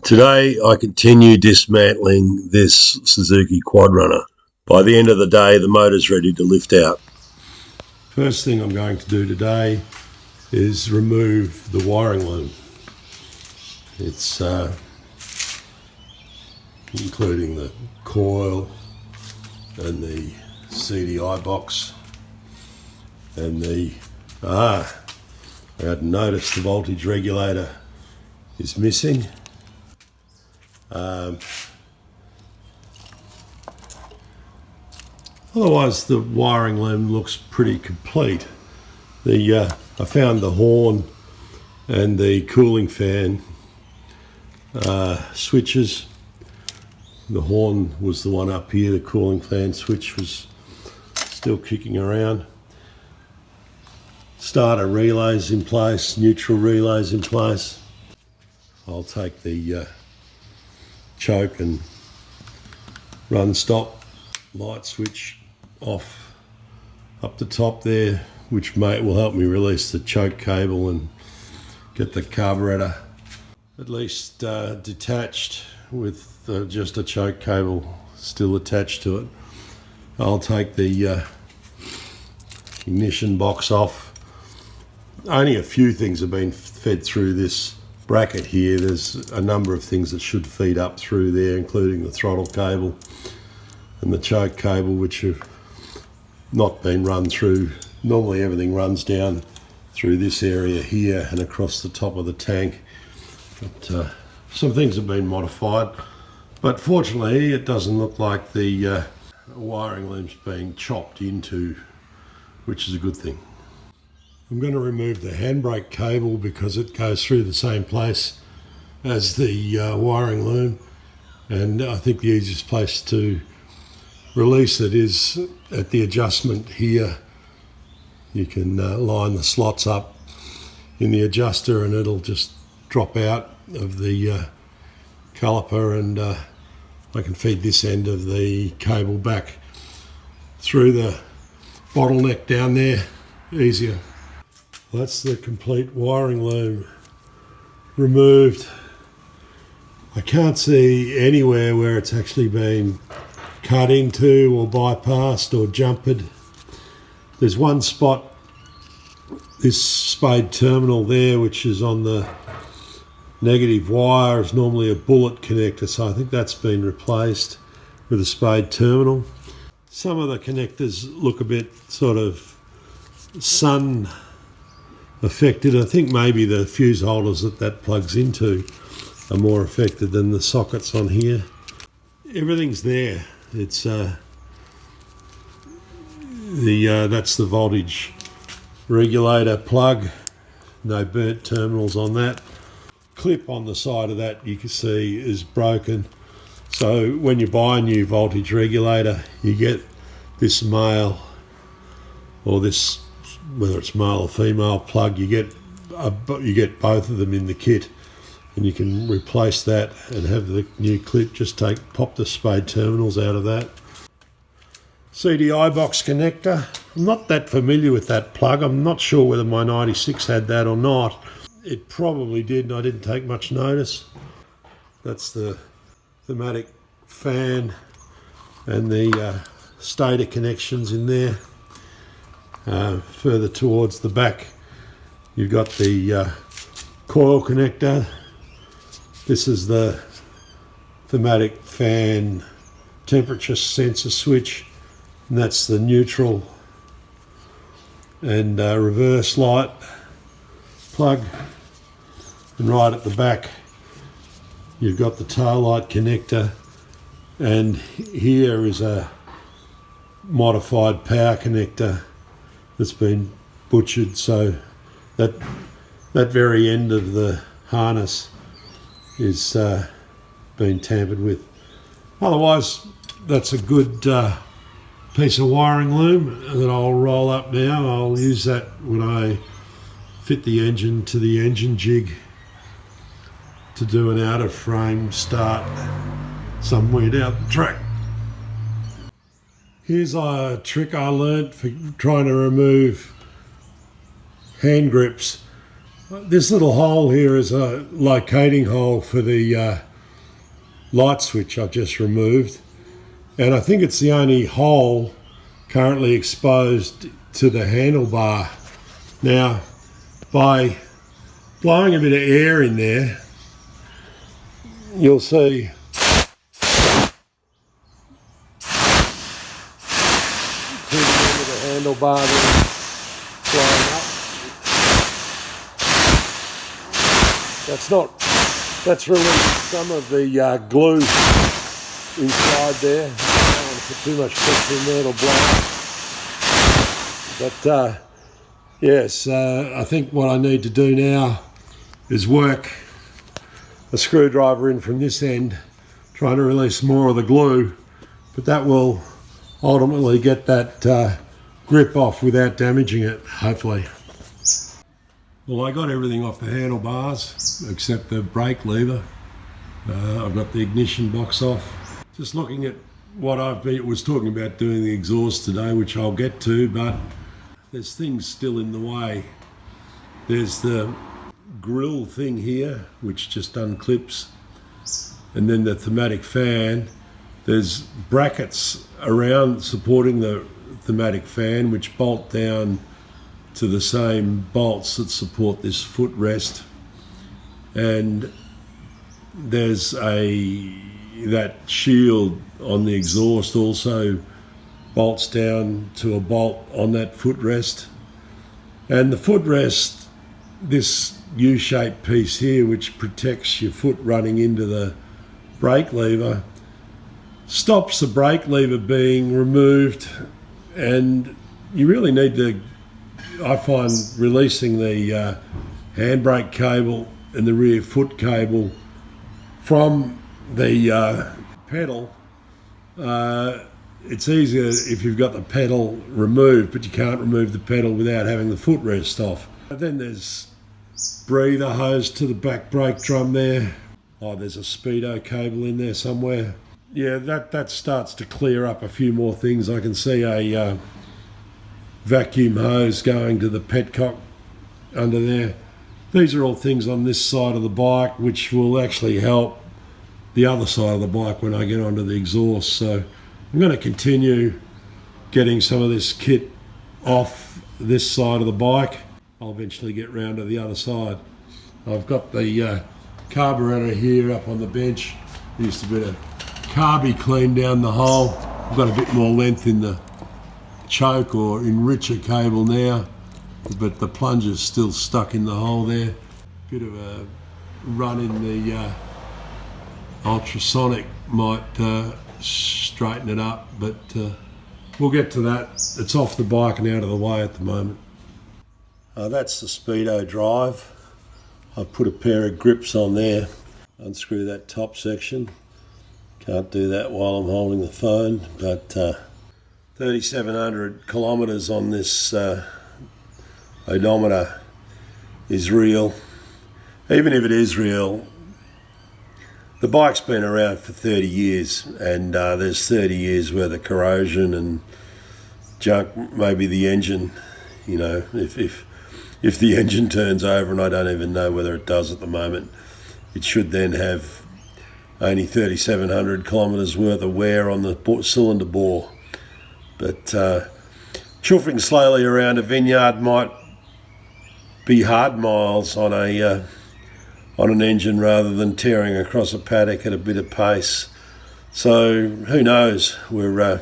Today I continue dismantling this Suzuki quad runner. By the end of the day the motor's ready to lift out. First thing I'm going to do today is remove the wiring loom. It's including the coil and the CDI box and I hadn't noticed the voltage regulator is missing. Otherwise the wiring loom looks pretty complete. I found the horn and the cooling fan switches. The horn was the one up here, the cooling fan switch was still kicking around. Starter relays in place, neutral relays in place. I'll take the choke and run stop light switch off up the top there, which will help me release the choke cable and get the carburetor at least detached with just a choke cable still attached to it. I'll take the ignition box off. Only a few things have been fed through this bracket here. There's a number of things that should feed up through there, including the throttle cable and the choke cable, which have not been run through. Normally everything runs down through this area here and across the top of the tank, but some things have been modified. But fortunately it doesn't look like the wiring loom's being chopped into, which is a good thing. I'm going to remove the handbrake cable because it goes through the same place as the wiring loom, and I think the easiest place to release it is at the adjustment here. You can line the slots up in the adjuster and it'll just drop out of the caliper, and I can feed this end of the cable back through the bottleneck down there easier. That's the complete wiring loom removed. I can't see anywhere where it's actually been cut into or bypassed or jumped. There's one spot, this spade terminal there, which is on the negative wire, is normally a bullet connector, so I think that's been replaced with a spade terminal. Some of the connectors look a bit sort of sun affected. I think maybe the fuse holders that plugs into are more affected than the sockets on here. Everything's there. It's that's the voltage regulator plug. No burnt terminals on that. Clip on the side of that you can see is broken. So when you buy a new voltage regulator, you get this male, or this, whether it's male or female plug, you get both of them in the kit, and you can replace that and have the new clip. Just pop the spade terminals out of that. CDI box connector. I'm not that familiar with that plug. I'm not sure whether my 96 had that or not. It probably did, and I didn't take much notice. That's the thematic fan and the stator connections in there. Further towards the back you've got the coil connector. This is the thematic fan temperature sensor switch, and that's the neutral and reverse light plug. And right at the back you've got the tail light connector, and here is a modified power connector that's been butchered, so that very end of the harness is been tampered with. Otherwise that's a good piece of wiring loom that I'll roll up now. I'll use that when I fit the engine to the engine jig to do an out of frame start somewhere down the track. Here's a trick I learnt for trying to remove hand grips. This little hole here is a locating hole for the light switch I've just removed, and I think it's the only hole currently exposed to the handlebar. Now, by blowing a bit of air in there, you'll see through the end of the handlebar there blowing up. That's released some of the glue inside there. I don't want to put too much pressure in there, it'll blow up. But yes, I think what I need to do now is work a screwdriver in from this end, trying to release more of the glue, but that will ultimately get that grip off without damaging it, hopefully. Well, I got everything off the handlebars except the brake lever. I've got the ignition box off. Just looking at what was talking about doing the exhaust today, which I'll get to, but there's things still in the way. There's the grill thing here, which just unclips, and then the thematic fan. There's brackets around supporting the thematic fan, which bolt down to the same bolts that support this footrest, and there's that shield on the exhaust also bolts down to a bolt on that footrest. And the footrest, this U-shaped piece here, which protects your foot running into the brake lever, stops the brake lever being removed, and you really need to, I find, releasing the handbrake cable and the rear foot cable from the pedal. It's easier if you've got the pedal removed, but you can't remove the pedal without having the footrest off. And then there's breather hose to the back brake drum there. Oh, there's a speedo cable in there somewhere. Yeah, that starts to clear up a few more things. I can see a vacuum hose going to the petcock under there. These are all things on this side of the bike which will actually help the other side of the bike when I get onto the exhaust. So I'm going to continue getting some of this kit off this side of the bike. I'll eventually get round to the other side. I've got the carburetor here up on the bench. Used a bit of carby clean down the hole. I've got a bit more length in the choke or enricher cable now, but the plunger's still stuck in the hole there. Bit of a run in the ultrasonic might straighten it up, but we'll get to that. It's off the bike and out of the way at the moment. That's the speedo drive. I've put a pair of grips on there. Unscrew that top section. Can't do that while I'm holding the phone, but 3,700 kilometres on this odometer is real. Even if it is real, the bike's been around for 30 years, and there's 30 years worth of corrosion and junk. Maybe the engine, you know, if the engine turns over, and I don't even know whether it does at the moment, it should then have only 3,700 kilometres worth of wear on the cylinder bore. But chuffing slowly around a vineyard might be hard miles on an engine rather than tearing across a paddock at a bit of pace. So who knows? We're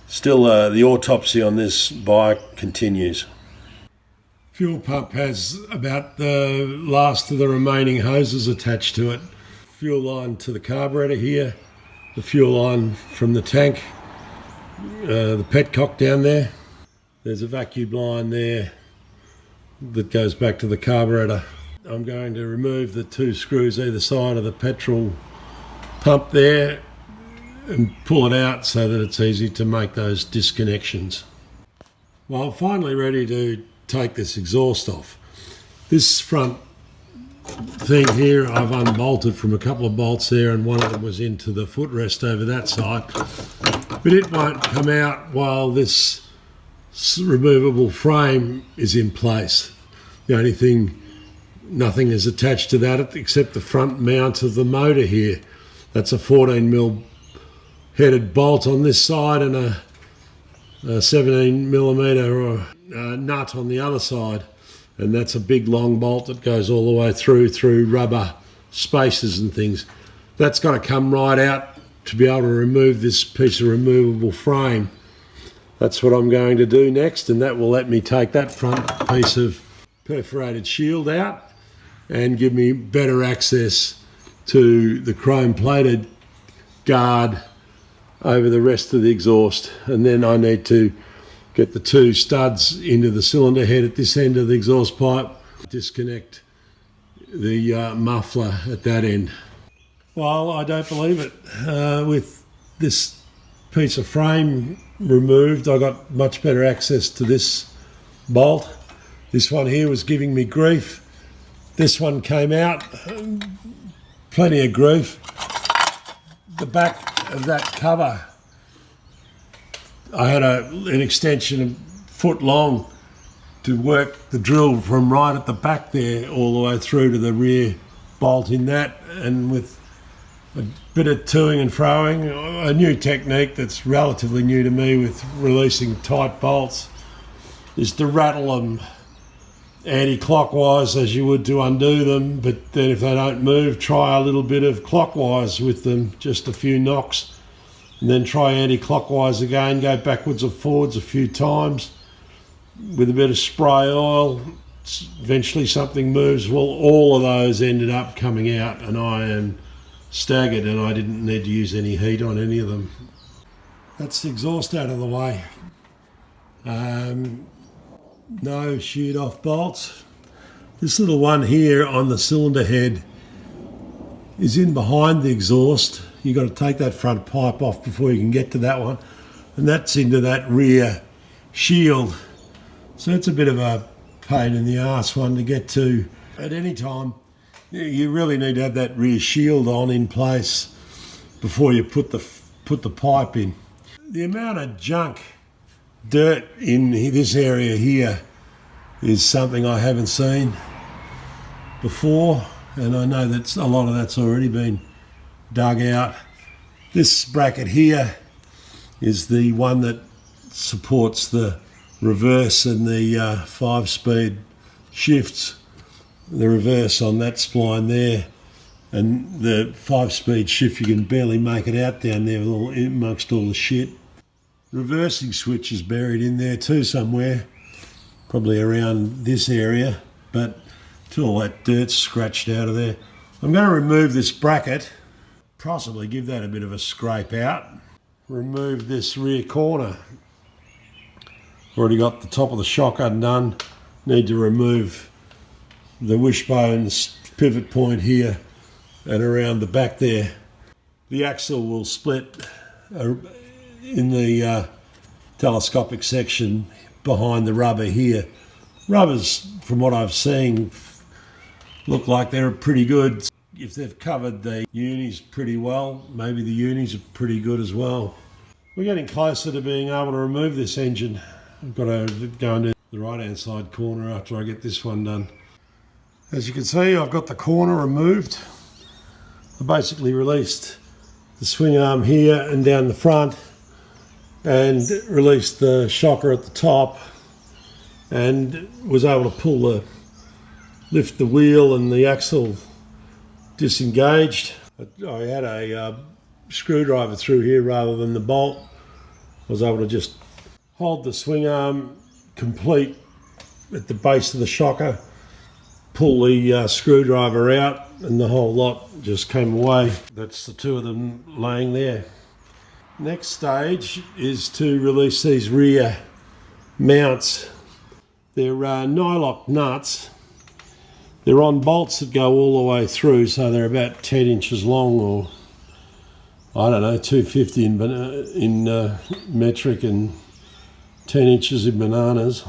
still the autopsy on this bike continues. Fuel pump has about the last of the remaining hoses attached to it. Fuel line to the carburetor here, the fuel line from the tank, the petcock down there. There's a vacuum line there that goes back to the carburetor. I'm going to remove the two screws either side of the petrol pump there and pull it out so that it's easy to make those disconnections. Well, I'm finally ready to take this exhaust off. This front thing here I've unbolted from a couple of bolts there, and one of them was into the footrest over that side, but it won't come out while this removable frame is in place. The only thing, nothing is attached to that except the front mount of the motor here. That's a 14mm headed bolt on this side and a 17mm nut on the other side. And that's a big long bolt that goes all the way through rubber spaces and things. That's got to come right out to be able to remove this piece of removable frame. That's what I'm going to do next, and that will let me take that front piece of perforated shield out and give me better access to the chrome plated guard over the rest of the exhaust. And then I need to get the two studs into the cylinder head at this end of the exhaust pipe, disconnect the muffler at that end. Well, I don't believe it. With this piece of frame removed, I got much better access to this bolt. This one here was giving me grief. This one came out, plenty of grief. The back of that cover, I had an extension a foot long to work the drill from right at the back there all the way through to the rear bolt in that, and with a bit of toing and froing, a new technique that's relatively new to me with releasing tight bolts is to rattle them anti-clockwise as you would to undo them, but then if they don't move, try a little bit of clockwise with them, just a few knocks, and then try anti-clockwise again, go backwards or forwards a few times with a bit of spray oil. Eventually something moves. Well, all of those ended up coming out, and I am staggered, and I didn't need to use any heat on any of them. That's the exhaust out of the way. No sheared off bolts. This little one here on the cylinder head is in behind the exhaust. You've got to take that front pipe off before you can get to that one, and that's into that rear shield. So it's a bit of a pain in the arse one to get to at any time. You really need to have that rear shield on in place before you put the pipe in. The amount of junk, dirt in this area here is something I haven't seen before, and I know that a lot of that's already been dug out. This bracket here is the one that supports the reverse and the 5-speed shifts. The reverse on that spline there, and the 5-speed shift, you can barely make it out down there amongst all the shit. Reversing switch is buried in there too somewhere, probably around this area, but till all that dirt's scratched out of there. I'm going to remove this bracket, possibly give that a bit of a scrape out. Remove this rear corner. Already got the top of the shock undone. Need to remove the wishbone's pivot point here and around the back there. The axle will split in the telescopic section behind the rubber here. Rubbers, from what I've seen, look like they're pretty good. If they've covered the unis pretty well, maybe the unis are pretty good as well. We're getting closer to being able to remove this engine. I've got to go into the right-hand side corner after I get this one done. As you can see, I've got the corner removed. I basically released the swing arm here and down the front, and released the shocker at the top, and was able to lift the wheel and the axle disengaged. I had a screwdriver through here rather than the bolt. I was able to just hold the swing arm complete at the base of the shocker, pull the screwdriver out, and the whole lot just came away. That's the two of them laying there. Next stage is to release these rear mounts. They're nylock nuts. They're on bolts that go all the way through, so they're about 10 inches long, or I don't know, 250 in metric and 10 inches in bananas.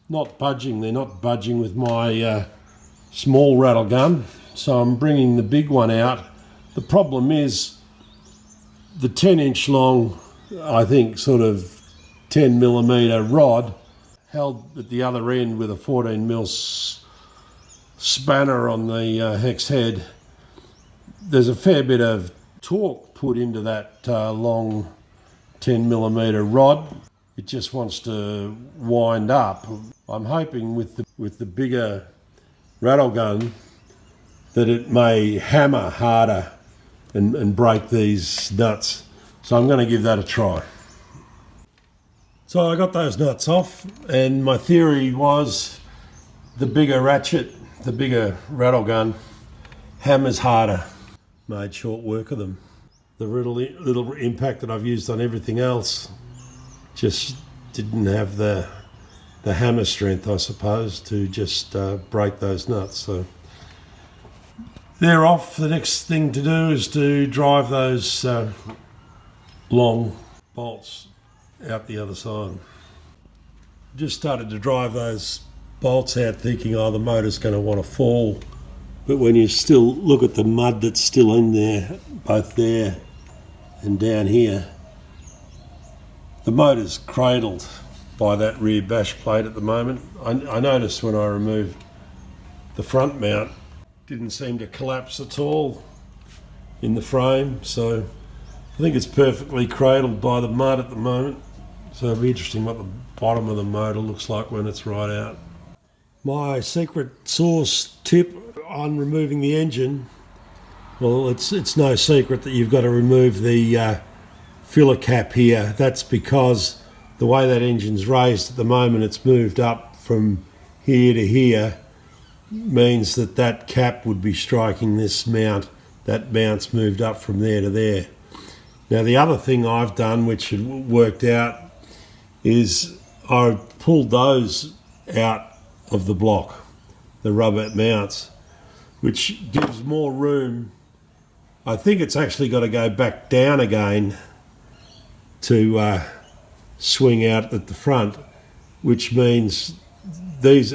Not budging, they're not budging with my small rattle gun, so I'm bringing the big one out. The problem is the 10-inch long, I think sort of 10mm rod held at the other end with a 14mm spanner on the hex head. There's a fair bit of torque put into that long 10mm rod. It just wants to wind up. I'm hoping with the bigger rattle gun that it may hammer harder and break these nuts. So I'm going to give that a try. So I got those nuts off, and my theory was the bigger ratchet, the bigger rattle gun, hammers harder. Made short work of them. The little impact that I've used on everything else just didn't have the hammer strength, I suppose, to just break those nuts. So they're off. The next thing to do is to drive those long bolts out the other side. Just started to drive those bolts out thinking, oh, the motor's going to want to fall. But when you still look at the mud that's still in there, both there and down here, the motor's cradled by that rear bash plate at the moment. I noticed when I removed the front mount, didn't seem to collapse at all in the frame. So I think it's perfectly cradled by the mud at the moment. So it'll be interesting what the bottom of the motor looks like when it's right out. My secret sauce tip on removing the engine, well, it's no secret that you've got to remove the filler cap here. That's because the way that engine's raised at the moment, it's moved up from here to here, means that that cap would be striking this mount. That mount's moved up from there to there. Now the other thing I've done, which had worked out, is I pulled those out of the block, the rubber mounts, which gives more room. I think it's actually got to go back down again to swing out at the front, which means these,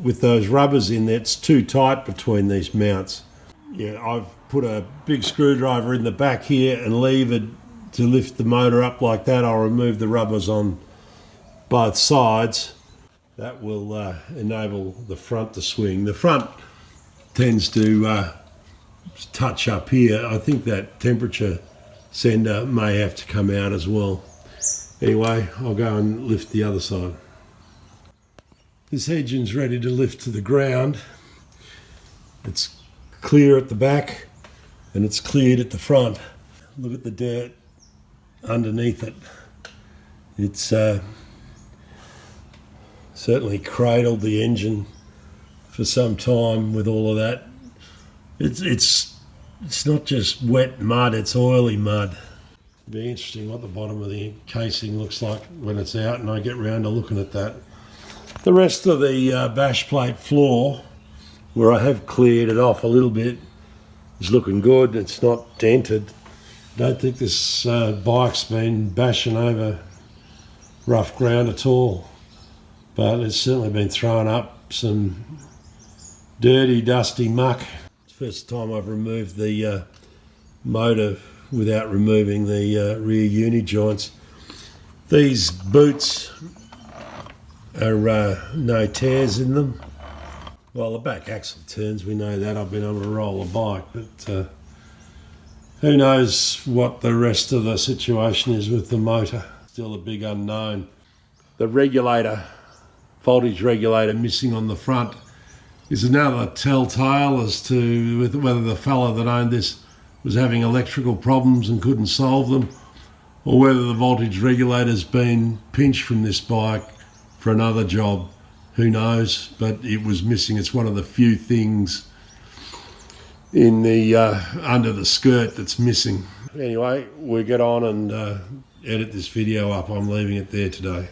with those rubbers in there, it's too tight between these mounts. Yeah, I've put a big screwdriver in the back here and levered to lift the motor up like that. I'll remove the rubbers on both sides. That will enable the front to swing. The front tends to touch up here. I think that temperature sender may have to come out as well. Anyway, I'll go and lift the other side. This engine's ready to lift to the ground. It's clear at the back and it's cleared at the front. Look at the dirt underneath it. It's certainly cradled the engine for some time with all of that. It's not just wet mud, it's oily mud. It'll be interesting what the bottom of the casing looks like when it's out and I get round to looking at that. The rest of the bash plate floor, where I have cleared it off a little bit, is looking good. It's not dented. I don't think this bike's been bashing over rough ground at all, but it's certainly been throwing up some dirty, dusty muck. It's the first time I've removed the motor without removing the rear uni joints. These boots are no tears in them. Well, the back axle turns, we know that. I've been able to roll a bike, but who knows what the rest of the situation is with the motor. Still a big unknown. The regulator, voltage regulator missing on the front, is another telltale as to whether the fella that owned this was having electrical problems and couldn't solve them, or whether the voltage regulator's been pinched from this bike for another job. Who knows, but it was missing. It's one of the few things in the under the skirt that's missing. Anyway, we'll get on and edit this video up. I'm leaving it there today.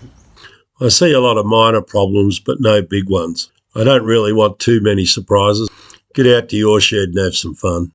I see a lot of minor problems, but no big ones. I don't really want too many surprises. Get out to your shed and have some fun.